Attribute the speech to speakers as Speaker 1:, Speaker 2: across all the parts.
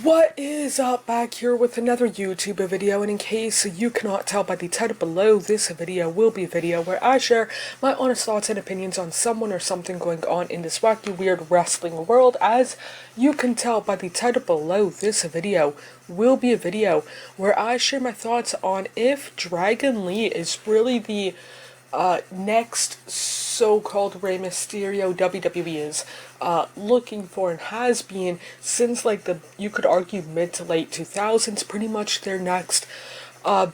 Speaker 1: What is up? Back here with another YouTube video, and in case you cannot tell by the title below, this video will be a video where I share my honest thoughts and opinions on someone or something going on in this wacky, weird wrestling world. As you can tell by the title below, this video will be a video where I share my thoughts on if Dragon Lee is really the next so-called Rey Mysterio WWE is looking for and has been since like you could argue mid to late 2000s, pretty much their next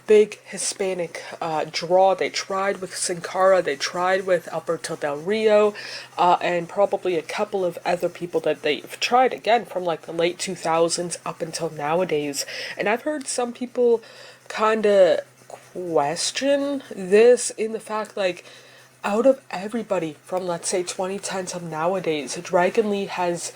Speaker 1: big Hispanic draw. They tried with Sin Cara, they tried with Alberto Del Rio, and probably a couple of other people that they've tried again from like the late 2000s up until nowadays. And I've heard some people kinda question this in the fact, like, out of everybody from, let's say, 2010 to nowadays, Dragon Lee has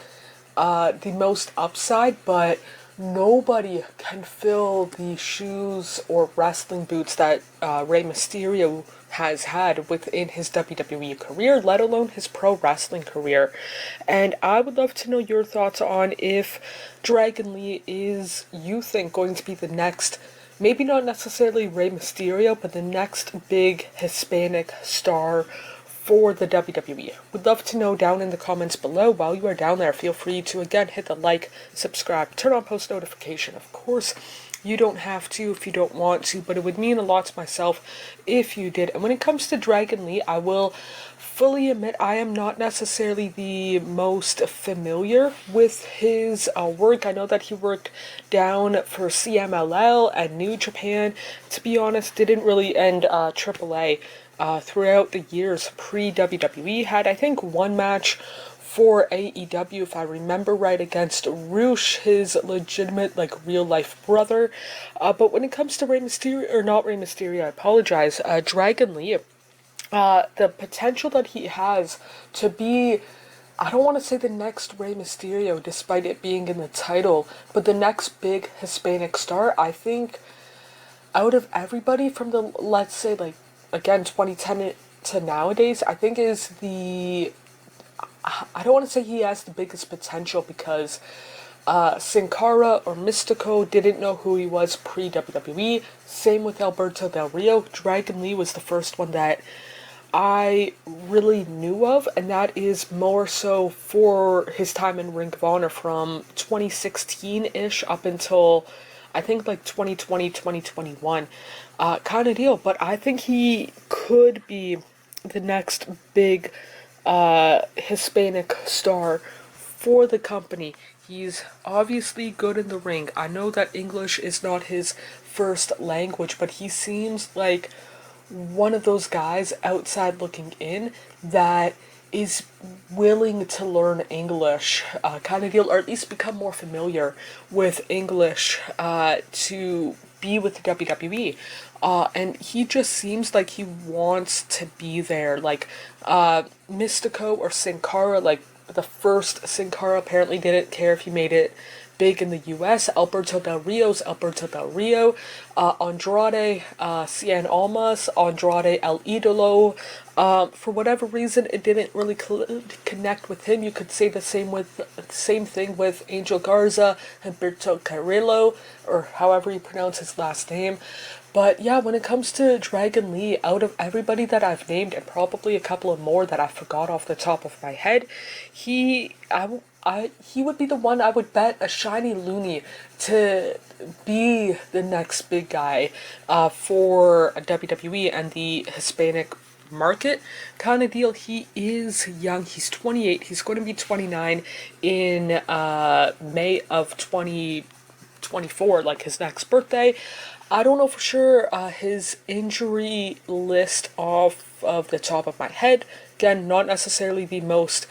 Speaker 1: the most upside, but nobody can fill the shoes or wrestling boots that Rey Mysterio has had within his WWE career, let alone his pro wrestling career. And I would love to know your thoughts on if Dragon Lee is, you think, going to be the next, maybe not necessarily Rey Mysterio, but the next big Hispanic star for the WWE. Would love to know down in the comments below. While you are down there, feel free to again hit the like, subscribe, turn on post notification. Of course, you don't have to if you don't want to, but it would mean a lot to myself if you did. And when it comes to Dragon Lee, I will fully admit I am not necessarily the most familiar with his work. I know that he worked down for CMLL and New Japan. To be honest, didn't really end AAA throughout the years pre-WWE. Had, I think, one match for AEW, if I remember right, against Roosh, his legitimate, like, real-life brother. But when it comes to Rey Mysterio, or not Rey Mysterio, I apologize, Dragon Lee, the potential that he has to be, I don't want to say the next Rey Mysterio, despite it being in the title, but the next big Hispanic star, I think, out of everybody from the, let's say, like, again, 2010 to nowadays, I think is the, I don't want to say he has the biggest potential because Sin Cara or Mystico didn't know who he was pre-WWE. Same with Alberto Del Rio. Dragon Lee was the first one that I really knew of, and that is more so for his time in Ring of Honor from 2016-ish up until, I think, like 2020, 2021 kind of deal. But I think he could be the next big Hispanic star for the company. He's obviously good in the ring. I know that English is not his first language, but he seems like one of those guys outside looking in that is willing to learn English kind of deal, or at least become more familiar with English to be with the WWE. And he just seems like he wants to be there. Like, Mystico or Sin Cara, like, the first Sin Cara apparently didn't care if he made it big in the US. Alberto Del Rio's Alberto Del Rio. Andrade, Cien Almas, Andrade El Idolo. For whatever reason, it didn't really connect with him. You could say the same thing with Angel Garza, Humberto Carrillo, or however you pronounce his last name. But yeah, when it comes to Dragon Lee, out of everybody that I've named, and probably a couple of more that I forgot off the top of my head, he would be the one I would bet a shiny loonie to be the next big guy for WWE and the Hispanic market kind of deal. He is young. He's 28. He's going to be 29 in May of 2024, like his next birthday. I don't know for sure his injury list off of the top of my head. Again, not necessarily the most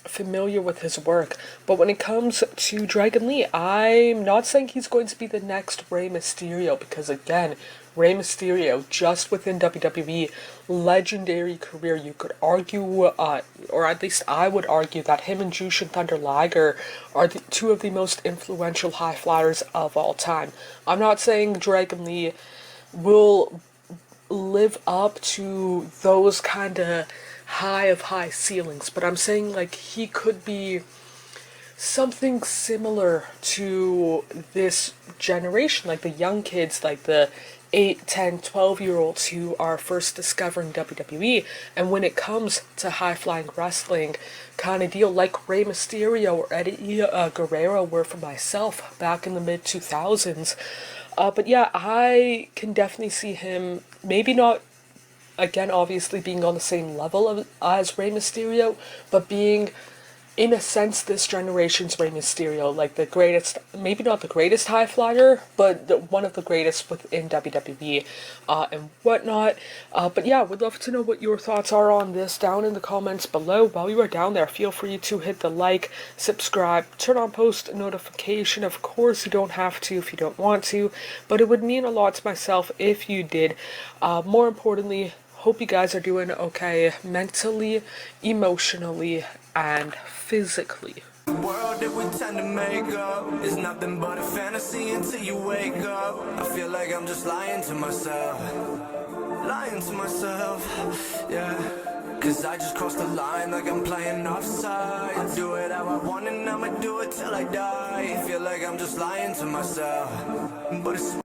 Speaker 1: familiar with his work, but when it comes to Dragon Lee, I'm not saying he's going to be the next Rey Mysterio, because again, Rey Mysterio, just within WWE, legendary career. You could argue, or at least I would argue, that him and Jushin Thunder Liger are two of the most influential high flyers of all time. I'm not saying Dragon Lee will live up to those kind of high ceilings, but I'm saying, like, he could be something similar to this generation, like the young kids, like the 8, 10, 12-year-olds who are first discovering WWE. And when it comes to high-flying wrestling kind of deal, like Rey Mysterio or Eddie Guerrero were for myself back in the mid-2000s. But yeah, I can definitely see him, maybe not, again, obviously being on the same level as Rey Mysterio, but being, in a sense, this generation's Rey Mysterio, like the greatest, maybe not the greatest high flyer, but one of the greatest within WWE and whatnot. But yeah, would love to know what your thoughts are on this down in the comments below. While you are down there, feel free to hit the like, subscribe, turn on post notification. Of course, you don't have to if you don't want to, but it would mean a lot to myself if you did. More importantly, hope you guys are doing okay mentally, emotionally, and physically.
Speaker 2: The world that we tend to make up is nothing but a fantasy until you wake up. I feel like I'm just lying to myself, yeah. Cause I just crossed the line like I'm playing offside. I do it how I want and I'ma do it till I die. I feel like I'm just lying to myself, but it's